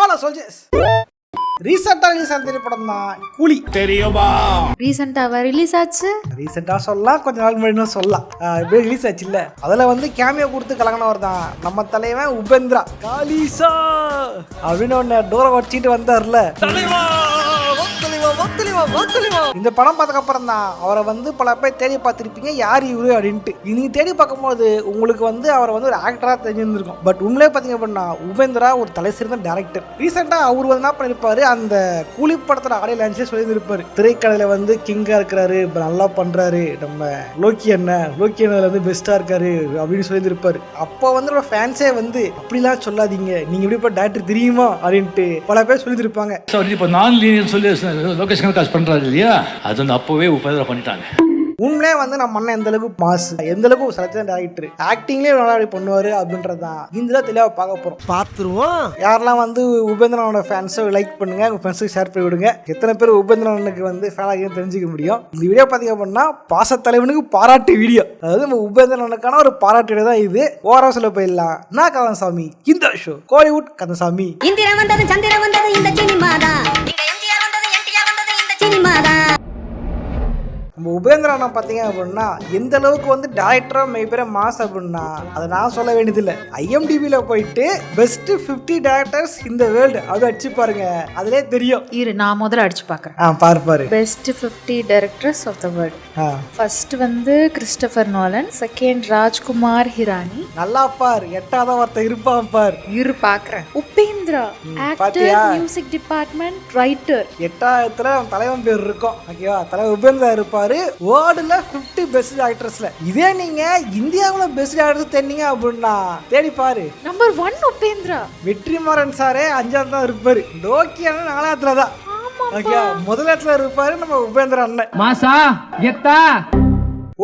Hello soldiers, ரீசெண்டாக release ஆன திரைப்படம் தான் கூலி. தெரியுமா? ரீசெண்டாக ரிலீஸ் ஆச்சு. ரீசெண்டாக சொல்லலாம், கொஞ்ச நாள் முன்னாடி சொல்லலாம். இப்படியே ரிலீஸ் ஆச்சு இல்லை? அதில் வந்து கேமியோ கொடுத்து கலங்கினவர் தான் நம்ம தலைவன் உபேந்திரா. காலிசா அப்படின்னு ஒன்று டோரை வச்சுட்டு வந்தார்ல. இந்த படம் பார்த்ததுக்கு அப்புறம் தான் அவரை வந்து பல பேர் தேடி பார்த்துருப்பீங்க, யார் இவரு அப்படின்ட்டு. நீங்க தேடி பார்க்கும்போது உங்களுக்கு வந்து அவரை வந்து ஒரு ஆக்டரா தெரிஞ்சிருந்திருக்கும். பட் உண்மையிலே பார்த்தீங்க அப்படின்னா உபேந்திரா ஒரு தலை சிறந்த டேரக்டர். ரீசெண்டாக அவர் வந்து என்ன பண்ணிருப்பாரு, அந்த கூலி படத்தோட ஆடியோ லான்ச்சே சொல்லியிருப்பாரு. திரைக்கடையில வந்து கிங்கா இருக்கிறாரு, நல்லா பண்றாரு, நம்ம லோக்கி அண்ணன் வந்து பெஸ்டா இருக்காரு அப்படின்னு சொல்லியிருப்பாரு. அப்போ வந்து நம்ம ஃபேன்ஸே வந்து அப்படிலாம் சொல்லாதீங்க, நீங்க எப்படி டேரக்டர் தெரியுமா அப்படின்ட்டு பல பேர் சொல்லியிருப்பாங்க. இப்போ நான் லீனியர் சொல்லி லொகேஷன் காசு பண்றாரு இல்லையா, அது வந்து அப்பவே உபேந்திரா பண்ணிட்டாங்க. உண்மையிலே வந்து நம்ம அண்ணன் எந்த அளவுக்கு மாஸ், எந்த அளவுக்கு சலச்சன டேரக்டர், ஆக்டிங்லேயே நல்லா பண்ணுவாரு அப்படின்றது தான் இந்த தெளிவாக பார்க்க போகிறோம், பார்த்துருவோம். யாரெல்லாம் வந்து உபேந்திரனோட ஃபேன்ஸை லைக் பண்ணுங்க, உங்கள் ஃப்ரெண்ட்ஸுக்கு ஷேர் பண்ணி விடுங்க. எத்தனை பேர் உபேந்திரனுக்கு வந்து ஃபேன் ஆகியும் தெரிஞ்சுக்க முடியும். இந்த வீடியோ பார்த்தீங்க அப்படின்னா பாசத்தலைவனுக்கு பாராட்டு வீடியோ, அதாவது நம்ம உபேந்திரனுக்கான ஒரு பாராட்டு வீடியோ தான் இது. ஓரா சொல்ல போயிடலாம். நான் கந்தசாமி, இந்த ஷோ கோலிவுட் கந்தசாமி. இந்திரா வந்தது சந்திரா வந்தது இந்த சினிமா தான், இங்க எம்ஜிஆர் வந்தது என்டிஆர் வந்தது இந்த சினிமா தான். நம்ம உபேந்திரனை பார்த்தீங்க அப்படின்னா எந்த அளவுக்கு வந்து டேரக்டரா மெய்பெரிய மாஸ் அப்படின்னா அதை நான் சொல்ல வேண்டியதில்லை. IMDbல போயிட்டு பெஸ்ட் 50 டேரக்டர்ஸ் இந்த வேர்ல்டு அது அடிச்சு பாருங்க, அதிலே தெரியும். இரு, நான் முதல்ல அடிச்சு பார்க்குறேன். பாரு best 50 directors of the world. First வந்து Christopher Nolan, second Rajkumar Hirani. நல்லா பார், எட்டாவது ஒருத்தர் இருப்பான் பார். இரு பார்க்குறேன். Upendra actor, music department, writer. எட்டாவதுல தலைவன் பேர் இருக்கும், ஓகேவா? தலைவர் உபேந்திரா இருப்பாரு. வேர்ல்டுல 50 பெஸ்ட் ஆக்டர்ஸ்ல இதே நீங்க இந்தியாவுல பெஸ்ட் ஆக்டர்ஸ் தெரிஞ்சீங்க அப்படின்னா தேடி பாரு. நம்பர் 1 உபேந்திரா. வெற்றிமாறன் சாரே 5ஆவது தான் இருப்பாரு. லோக்கியான 4ஆவதுல தான். ஓகே, முதல் இடத்துல இருப்பாரு நம்ம உபேந்திரா அண்ணன். மாசா கெத்தா.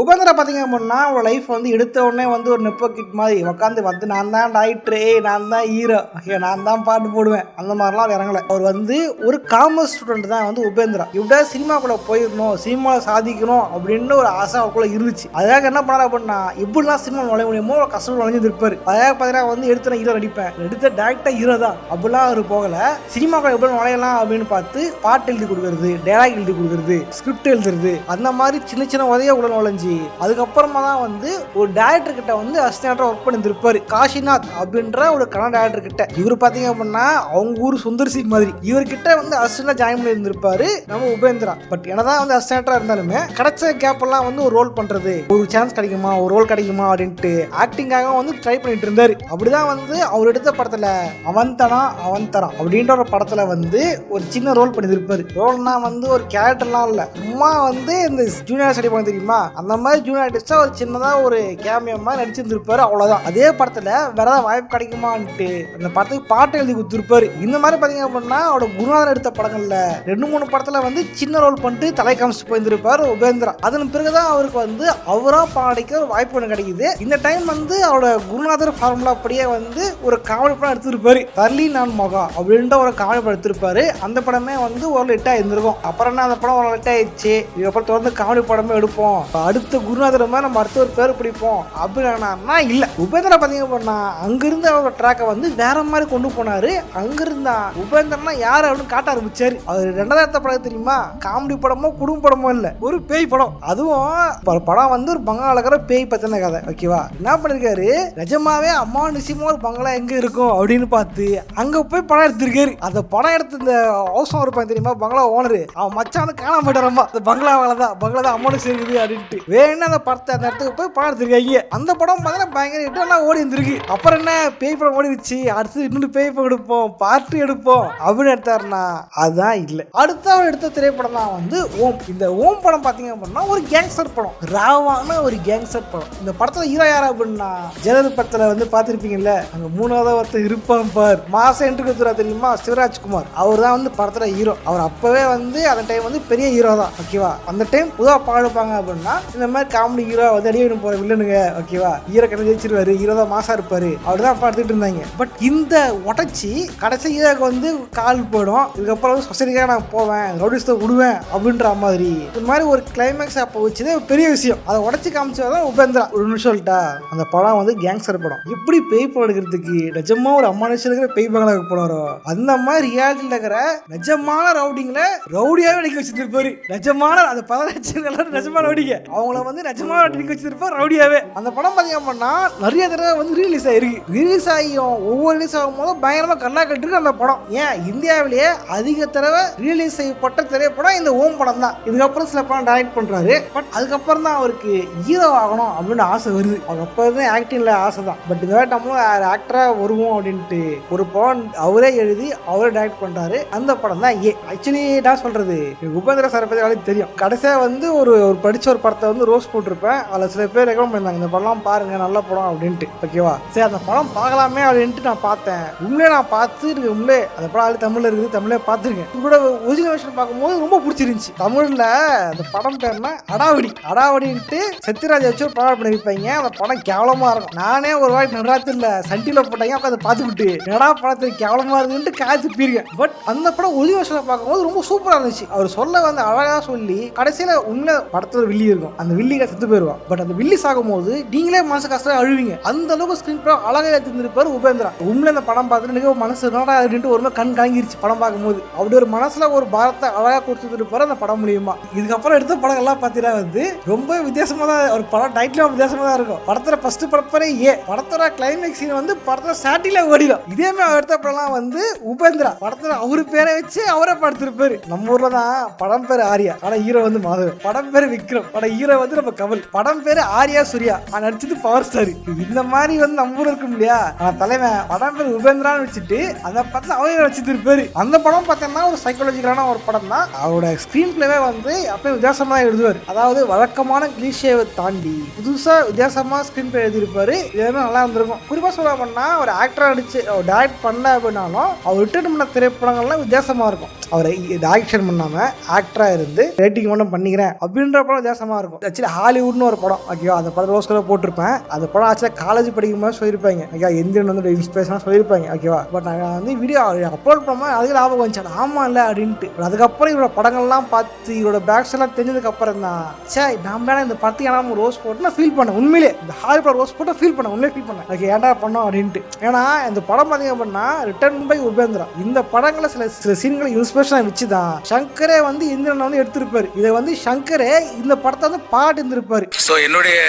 உபேந்திரா பார்த்தீங்க அப்படின்னா அவரோட லைஃப் வந்து எடுத்த உடனே வந்து ஒரு நெப்போ கிட் மாதிரி உட்காந்து வந்து நான் தான் டைரக்டரு, நான் தான் ஹீரோ, ஓகே நான் தான் பாட்டு போடுவேன், அந்த மாதிரிலாம் இறங்கலை. அவர் வந்து ஒரு காமர்ஸ் ஸ்டூடெண்ட் தான் வந்து உபேந்திரா. இப்படியா சினிமாக்குள்ளே போயிடணும், சினிமாவில் சாதிக்கணும் அப்படின்னு ஒரு ஆசை அவருக்குள்ள இருந்துச்சு. அதுக்காக என்ன பண்ணாரு அப்படின்னா எப்படிலாம் சினிமா நுழைய முடியுமோ கஷ்டம் நுழைஞ்சிருப்பாரு. அதுக்காக பார்த்தீங்கன்னா வந்து எடுத்த ஹீரோ நடிப்பேன், எடுத்த டேரக்டர் ஹீரோ தான் அப்படிலாம் அவர் போகலை. சினிமாக்குள்ள எப்படி நுழையலாம் அப்படின்னு பார்த்து பாட்டு எழுதி கொடுக்குறது, டைலாக் எழுதி கொடுக்குறது, ஸ்கிரிப்ட் எழுதுறது, அந்த மாதிரி சின்ன சின்ன உதவியை உள்ள நுழைஞ்சு அதுக்கப்புறமா தான் வந்து ஒரு டைரக்டர் கிட்ட வந்து அசிஸ்டன்டா ஒர்க் பண்ணிருப்பாரு. காஷிநாத் அப்படின்ற ஒரு கன்னட டைரக்டர் கிட்ட. இவர் பாத்தீங்க அப்படின்னா அவங்க ஊர் சுந்தர் சி மாதிரி இவர்கிட்ட வந்து அசிஸ்டன்டா ஜாயின் பண்ணி இருந்திருப்பாரு நம்ம உபேந்திரா. பட் என்னதான் வந்து அசிஸ்டன்டா இருந்தாலுமே கிடைச்ச கேப் எல்லாம் வந்து ஒரு ரோல் பண்றது, ஒரு சான்ஸ் கிடைக்குமா, ஒரு ரோல் கிடைக்குமா அப்படின்ட்டு ஆக்டிங்காக வந்து ட்ரை பண்ணிட்டு இருந்தாரு. அப்படிதான் வந்து அவர் எடுத்த படத்துல அவந்தனா அவந்தரம் அப்படின்ற ஒரு படத்துல வந்து ஒரு சின்ன ரோல் பண்ணிருப்பாரு. ரோல்னா வந்து ஒரு கேரக்டர்லாம் இல்ல, சும்மா வந்து இந்த ஜூனியர் ஸ்டடி பண்ண தெரியுமா, அந்த மாதிரி ஜூனியர் ஆர்டிஸ்டா ஒரு சின்னதா ஒரு கேமியோ மாதிரி நடிச்சிருந்திருப்பாரு, அவ்வளவுதான். அதே படத்துல வேற ஏதாவது வாய்ப்பு கிடைக்குமான்ட்டு அந்த படத்துக்கு பாட்டு எழுதி கொடுத்துருப்பாரு. இந்த மாதிரி பாத்தீங்க அப்படின்னா அவரோட குருநாதர் எடுத்த படங்கள்ல 2-3 படத்துல வந்து சின்ன ரோல் பண்ணிட்டு தலை காமிச்சு போயிருந்திருப்பாரு உபேந்திரா. அதன் பிறகுதான் அவருக்கு வந்து அவரா பாடிக்க ஒரு வாய்ப்பு ஒன்று கிடைக்குது. இந்த டைம் வந்து அவரோட குருநாதர் ஃபார்முலா அப்படியே வந்து ஒரு காமெடி படம் எடுத்திருப்பாரு. தர்லி நான் மகா அப்படின்ற ஒரு காமெடி படம் எடுத்திருப்பாரு. அந்த படமே வந்து ஒரு லிட்டா இருந்திருக்கும். அப்புறம் என்ன அந்த படம் ஒரு லிட்டா ஆயிடுச்சு, இதுக்கப்புறம் தொடர்ந்து காமெடி படமே எடுப்போம், அடுத்த குருநாதர் மாதிரி நம்ம அடுத்த ஒரு பேர் பிடிப்போம் அப்படின்னா இல்ல. உபேந்திரா பாத்தீங்க அப்படின்னா அங்கிருந்து அவரோட ட்ராக்கை வந்து வேற மாதிரி கொண்டு போனாரு. அங்கிருந்தா உபேந்திரனா யாரு அப்படின்னு காட்ட ஆரம்பிச்சாரு. அவர் 2வது படம் தெரியுமா, காமெடி படமோ குடும்ப படமோ இல்ல, ஒரு பேய் படம். அதுவும் படம் வந்து ஒரு பங்களாக்கிற பேய் பத்தின கதை, ஓகேவா? என்ன பண்ணிருக்காரு, நிஜமாவே அம்மா நிச்சயமா ஒரு பங்களா எங்க இருக்கும் அப்படின்னு பார்த்து அங்க போய் படம் எடுத்திருக்காரு. அந்த படம் எடுத்து இந்த ஹவுஸ் ஓனர் இருப்பாங்க தெரியுமா, பங்களா ஓனரு, அவன் மச்சான் வந்து காணாம போயிட்டாரம்மா, அந்த பங்களாதான் அம்மானுக்கு சேர்க்குது அப்படின்ட்டு வேணும் அந்த படத்தை அந்த இடத்துக்கு போய் படம் எடுத்திருக்காங்க. அந்த படம் பார்த்தீங்கன்னா பயங்கர ஹிட் ஓடி இருந்திருக்கு. அப்புறம் என்ன பேய் படம் ஓடிடுச்சு, அடுத்து இன்னொரு பேய் படம் எடுப்போம், பார்ட்டி எடுப்போம் அப்படின்னு எடுத்தாருன்னா அதுதான் இல்ல. அடுத்த அவர் எடுத்த திரைப்படம் தான் வந்து ஓம். இந்த ஓம் படம் பாத்தீங்க அப்படின்னா ஒரு கேங்ஸ்டர் படம், ராவான ஒரு கேங்ஸ்டர் படம். இந்த படத்துல ஹீரோ யாரா அப்படின்னா ஜெயலலிதா படத்துல வந்து பாத்திருப்பீங்கல்ல, அங்க 3வது ஒருத்தர் இருப்பான் பார், மாசம் என்ட்ரி கொடுத்துறா தெரியுமா, சிவராஜ்குமார். அவர் தான் வந்து படத்துல ஹீரோ. அவர் அப்பவே வந்து அந்த டைம் வந்து பெரிய ஹீரோ தான், ஓகேவா? அந்த டைம் புதுவா பாடுப்பாங்க அப்படின்னா இந்த மாதிரி காமெடி ஹீரோ வந்து அடி வேணும் போற வில்லனுங்க ஓகேவா, ஹீரோ கதை ஜெயிச்சிருவாரு, ஹீரோ தான் மாசா இருப்பாரு, அப்படிதான் பார்த்துட்டு இருந்தாங்க. பட் இந்த உடச்சி கடைசி ஹீரோக்கு வந்து கால் போயிடும், இதுக்கப்புறம் வந்து சொசைட்டிக்காக நான் போவேன், ரவுடிஸ்ட விடுவேன் அப்படின்ற மாதிரி இந்த மாதிரி ஒரு கிளைமேக்ஸ் அப்போ வச்சுது பெரிய விஷயம். அதை உடச்சி காமிச்சதான் உபேந்திரா. ஒரு நிமிஷம் சொல்லிட்டா, அந்த படம் வந்து கேங்ஸ்டர் படம். எப்படி பேய் படம் எடுக்கிறதுக்கு நிஜமா ஒரு அம்மானுஷம் இருக்கிற பேய் பங்களாக போனாரோ அந்த மாதிரி ரியாலிட்டியில் இருக்கிற நிஜமான ரவுடிங்கள ரவுடியாவே அடிக்க வச்சிருப்பாரு. நிஜமான அந்த 15 நிஜமான ரவுடிங்க அவங்கள வந்து நிஜமான அடிக்க வச்சிருப்பாரு ரவுடியாவே. அந்த படம் பார்த்தீங்கன்னா நிறைய தடவை வந்து ரிலீஸ் ஆயிருக்கு. ரிலீஸ் ஆகியும் ஒவ்வொரு ரிலீஸ் ஆகும் போது பயங்கரமா கல்லா கட்டிருக்கு அந்த படம். ஏன் இந்தியாவிலேயே அதிக தடவை ரிலீஸ் செய்யப்பட்ட திரைப்படம் இந்த ஓம் படம் தான். இதுக்கப்புறம் சில படம் டைரக்ட் பண்றாரு. பட் அதுக்கப்புறம் தான் அவருக்கு ஹீரோ ஆகணும் அப்படின்னு ஆசை வருது. அவருக்கு ஆக்டிங்ல ஆசை தான். பட் இந்த மாதிரி நம்மளும் ஆக்டரா வருவோம் அப்படின்ட்டு ஒரு படம் அவரே எழுதி அவரே டைரக்ட் பண்றாரு. அந்த படம் தான் ஆக்சுவலி நான் சொல்றது உபேந்திரா சாரை பத்தி அவளுக்கு தெரியும். கடைசியா வந்து ஒரு படிச்ச ஒரு படத்தை வந்து ரோஸ் போட்டிருப்பேன். அதில் சில பேர் ரெக்கமெண்ட் பண்ணிருந்தாங்க இந்த படம்லாம் பாருங்க நல்ல படம் அப்படின்ட்டு. ஓகேவா, சரி அந்த படம் பார்க்கலாமே அப்படின்ட்டு நான் பார்த்தேன். உண்மையே நான் பார்த்து உண்மையே அந்த படம் தமிழ்ல இருக்குது, தமிழே பார்த்துருக்கேன். கூட ஒரிஜினல் வெர்ஷன் பார்க்கும்போது ரொம்ப பிடிச்சிருந்துச்சு. தமிழ்ல அந்த படம் பேர்னா அடாவடி. அடாவடின்ட்டு சத்யராஜ் வச்சு ஒரு படம் பண்ணிருப்பாங்க. அந்த படம் கேவலமா இருக்கும். நானே ஒரு வாட்டி நடுராத்திரில சண்டில போட்டாங்க உட்காந்து பார்த்துக்கிட்டு நடா படத்துக்கு கேவலமா இருக்குன்ட்டு காய்ச்சி போயிருக்கேன். பட் அந்த படம் ஒரிஜினல் வெர்ஷன்ல பார்க்கும்போது ரொம்ப சூப்பரா இருந்துச்சு. அவர் சொல்ல வந்து அழகா சொல்லி கடைசியில உண்மை படத்துல வில்லி இருக்கும், அந்த வில்லிக செத்து போயிருவான். பட் அந்த வில்லி சாகும் போது நீங்களே மனசு கஷ்டம் அழுவீங்க. அந்த அளவுக்கு ஸ்கிரீன் பிளே அழகா எடுத்துருப்பாரு உபேந்திரா. உண்மையில அந்த படம் பார்த்துட்டு எனக்கு மனசு அப்படின்ட்டு ஒரு கண் கலங்கிருச்சு படம் பார்க்கும்போது. அப்படி ஒரு மனசுல ஒரு பாரத்தை அழகா கொடுத்துருப்பாரு அந்த படம் மூலியமா. இதுக்கப்புறம் எடுத்த படம் எல்லாம் பார்த்தீங்கன்னா வந்து ரொம்ப வித்தியாசமா தான் ஒரு படம் டைட்டிலும் வித்தியாசமா தான் இருக்கும். படத்துல ஃபர்ஸ்ட் படப்பரே படத்தோட கிளைமேக்ஸ் சீன் வந்து படத்துல ஸ்டார்டிங்ல ஓடிடும். இதே மாதிரி எடுத்த படம்லாம் வந்து உபேந்திரா படத்துல அவரு பேரை வச்சு அவரே படுத்திருப்பாரு. நம்ம ஊர்ல தான் படம் பேரு ஆர்யா, ஆனா ஹீரோ வந்து மாதவன். படம் பேரு விக்ரம், படம் ஹீரோ வந்து நம்ம கமல். படம் பேரு ஆர்யா சூர்யா, நடிச்சது பவர் ஸ்டார். இந்த மாதிரி வந்து நம்ம ஊர் இருக்கும் இல்லையா. ஆனா தலைவன் படம் பேரு உபேந்திரான்னு வச்சுட்டு அந்த படத்துல அவரே வச்சுட்டு இருப்பாரு. அந்த படம் பார்த்தோம்னா ஒரு சைக்காலஜிக்கலான ஒரு படம் தான். அவரோட ஸ்கிரீன் பிளேவே வந்து அப்பயும் வித்தியாசமா எழுதுவார். அதாவது வழக்கமான கிளீஷேவை தாண்டி புதுசா வித்தியாசமா ஸ்கிரீன் பிளே எழுதியிருப்பாரு. இதுவே நல்லா இருந்திருக்கும். குறிப்பா சொல்ல பண்ணா ஒரு ஆக்டரா அடிச்சு டைரக்ட் பண்ண அப்படின்னாலும் அவர் ரிட்டர்ன் பண்ண திரைப்படங்கள்லாம் வித்தியாசமா இருக்கும். அவரை டைரக்ஷன் பண்ணாம ஆக்டரா இருந்து ரேட்டிங் மட்டும் பண்ணிக்கிறேன் அப்படின்ற படம் வித்தியாசமா இருக்கும். ஆக்சுவலி ஹாலிவுட்னு ஒரு படம் ஓகேவா, அந்த படம் ரோஸ்கரை போட்டிருப்பேன். அந்த படம் ஆக்சுவலா காலேஜ் படிக்கும் போது சொல்லியிருப்பாங்க ஓகே, எந்திரன் வந்து இன்ஸ்பிரேஷனா சொல்லியிருப்பாங்க ஓகேவா. பட் நான் வந்து வீடியோ அப்லோட் பண்ணும்போது அதுக்கு லாபம் வந்துச்சு ஆமா இல்லை அப்படின்ட்டு. அதுக்கப்புறம் இவரோட படங்கள்லாம் பார்த்து இவரோட பேக்ஸ் எல்லாம் தெரிஞ்சதுக்கு அப்புறம் தான் சே நம்ம இந்த படத்துக்கு ஏன்னா ரோஸ் போட்டு நான் ஃபீல் பண்ணேன். உண்மையிலே இந்த ஹாலிவுட் ரோஸ் போட்டு ஃபீல் பண்ணேன், உண்மையிலே ஃபீல் பண்ணேன் ஓகே ஏன்டா பண்ணோம் அப்படின்ட்டு. ஏன்னா இந்த படம் பார்த்தீங்க அப்படின்னா ரிட்டர்ன் பை உபேந்திரா. இந்த படங்களை சில சீன்களை இன்ஸ்பிரேஷனை வச்சு தான் சங்கரே வந்து இந்திரனை வந்து எடுத்திருப்பாரு. இதை வந்து சங்கரே இந்த படத்தை வந்து பாட்டு இருந்திருப்பாரு. ஸோ என்னுடைய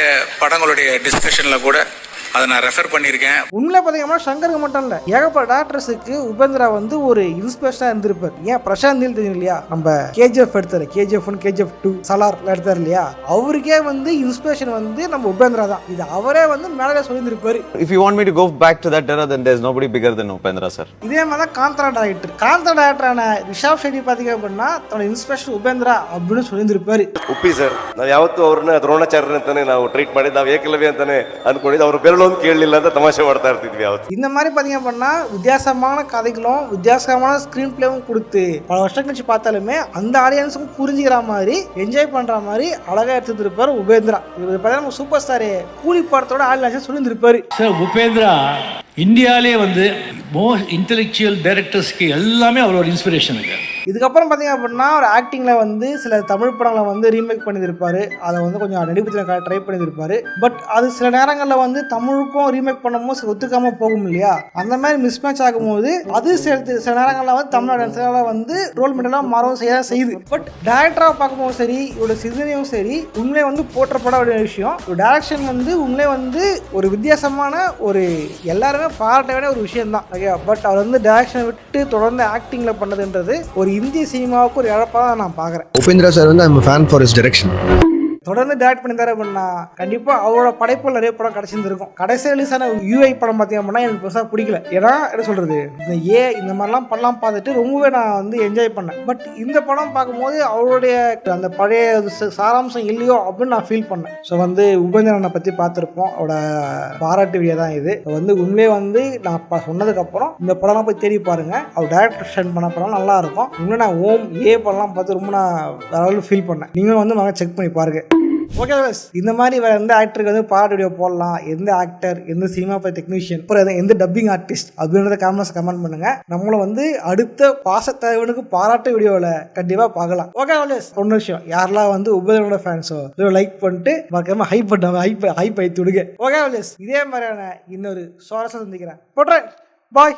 படங்களுடைய டிஸ்கஷன்ல கூட அதை நான் ரெஃபர் பண்ணியிருக்கேன். உண்மையில பார்த்தீங்கன்னா சங்கருக்கு மட்டும் இல்லை, ஏகப்பட்ட டாக்டர்ஸுக்கு உபேந்திரா வந்து ஒரு இன்ஸ்பிரேஷனாக இருந்திருப்பார். ஏன் பிரசாந்த் நீல் தெரியும் இல்லையா, நம்ம கேஜிஎஃப் எடுத்தாரு, கேஜிஎஃப் 1 கேஜிஎஃப் 2 சலார் எடுத்தாரு இல்லையா, அவருக்கே வந்து இன்ஸ்பிரேஷன் வந்து நம்ம உபேந்திரா தான். இது அவரே வந்து மேலே சொல்லியிருந்திருப்பாரு. If you want me to go back to that era, then there's nobody bigger than Upendra sir. இதே மாதிரி தான் காந்தரா டைரக்டரான ரிஷப் ಶೆಟ್ಟಿ பார்த்தீங்க அப்படின்னா தன்னோட இன்ஸ்பிரேஷன் உபேந்திரா அப்படின்னு சொல்லியிருந்திருப்பாரு. ಉಪ್ಪಿ ಸರ್ ನಾವು ಯಾವತ್ತೂ ಅವ್ರನ್ನ ದ್ರೋಣಾಚಾರ್ಯ ಅಂತಾನೆ ನಾವು ಟ್ರೀಟ್ ಮಾಡಿದ್ದು, ನಾವು ಏಕಲವ್ಯ ಅಂತಾನೆ ಅಂದ್ಕೊಂಡಿದ್ದು. ಅವ್ರ ಬೆರಳು ಕೇಳಲಿಲ್ಲ ಅಂತ ತಮಾಷೆ ಮಾಡ್ತಾ ಇರ್ತಿದ್ವಿ ಯಾವತ್ತು. இந்த மாதிரி பார்த்தீங்க அப்படின்னா வித்தியாசமான கதைகளும் வித்தியாசமான ஸ்க்ரீன் பிளேவும் கொடுத்து பல வருஷம் கழிச்சு பார்த்தாலுமே அந்த ஆடியன்ஸுக்கும் புரிஞ்சுக்கிற மாதிரி என்ஜாய் பண்ற மாதிரி அழகா எடுத்துருப்பாரு உபேந்திரா. இது பார்த்தா நம்ம சூப்பர் ஸ்டார் கூலி படத்தோட ஆடியன்ஸ் சொல்லியிருந்திருப்பாரு. சார் உபேந்திரா இந்தியாவிலே வந்து மோஸ்ட் இன்டெலெக்சுவல் டைரக்டர்ஸ்க்கு எல்லாமே அவரோட இன்ஸ்பிரேஷன் இருக்கு. இதுக்கப்புறம் பார்த்தீங்க அப்படின்னா ஒரு ஆக்டிங்கில் வந்து சில தமிழ் படங்களை வந்து ரீமேக் பண்ணியிருப்பாரு. அதை வந்து கொஞ்சம் நடிப்பதில் ட்ரை பண்ணியிருப்பாரு. பட் அது சில நேரங்களில் வந்து தமிழுக்கும் ரீமேக் பண்ணும்போது ஒத்துக்காமல் போகும் இல்லையா, அந்த மாதிரி மிஸ் மேட்ச் ஆகும்போது அது சில நேரங்களில் வந்து தமிழ்நாடு வந்து ரோல் மெடலாக மாறவும் செய்யுது. பட் டேரக்டராக பார்க்கும்போது சரி, இவரோட சிந்தனையும் சரி உண்மையை வந்து போற்றப்பட வேண்டிய விஷயம். ஒரு டேரக்ஷன் வந்து உண்மையை வந்து ஒரு வித்தியாசமான ஒரு எல்லாருமே பாராட்ட வேண்டிய ஒரு விஷயம் தான் ஓகே. பட் அவர் வந்து டேரக்ஷனை விட்டு தொடர்ந்து ஆக்டிங்கில் பண்ணதுன்றது ஒரு இந்திய சினிமாவுக்கு ஒரு இழப்பாக நான் பார்க்குறேன். உபேந்திரா சார் வந்து I'm fan for his direction. தொடர்ந்து டேரக்ட் பண்ணியிருந்தாரு அப்படின்னா கண்டிப்பாக அவரோட படைப்புகள் நிறைய படம் கிடச்சிருந்துருக்கும். கடைசி ரிலீஸ் ஆன யூஐ படம் பார்த்தீங்க அப்படின்னா எனக்கு பெருசாக பிடிக்கல. ஏன்னா என்ன சொல்கிறது, இந்த மாதிரிலாம் படம்லாம் பார்த்துட்டு ரொம்பவே நான் வந்து என்ஜாய் பண்ணேன். பட் இந்த படம் பார்க்கும்போது அவருடைய அந்த பழைய சாராம்சம் இல்லையோ அப்படின்னு நான் ஃபீல் பண்ணேன். ஸோ வந்து உபேந்திரனை பற்றி பார்த்துருப்போம், அவரோட பாராட்டு வீடியோ தான் இது. வந்து உண்மையே வந்து நான் சொன்னதுக்கப்புறம் இந்த படம்லாம் போய் தேடி பாருங்கள். அவர் டைரக்ஷன் பண்ண படம் நல்லா இருக்கும். இன்னும் நான் ஓம் படம்லாம் பார்த்து ரொம்ப நான் ஃபீல் பண்ணேன். நீங்களும் வந்து செக் பண்ணி பாருங்க. ஓகே இந்த மாதிரி வேற எந்த ஆக்டருக்கு வந்து பாராட்டு வீடியோ போடலாம், எந்த ஆக்டர், எந்த சினிமா பை டெக்னீஷியன், அப்புறம் எந்த டப்பிங் ஆர்டிஸ்ட் அப்படின்றத கமெண்ட் பண்ணுங்க. நம்மளும் வந்து அடுத்த பாசத்தலைவனுக்கு பாராட்டு வீடியோவில் கண்டிப்பாக பார்க்கலாம். ஓகே ஒன்று விஷயம், யாரெல்லாம் வந்து உபயோக ஃபேன்ஸோ லைக் பண்ணிட்டு மறக்காம ஹைப் ஐத்து விடுங்க. ஓகே இதே மாதிரியான இன்னொரு சுவாரஸ்யம் சந்திக்கிறேன். போட்டுறேன். பாய்.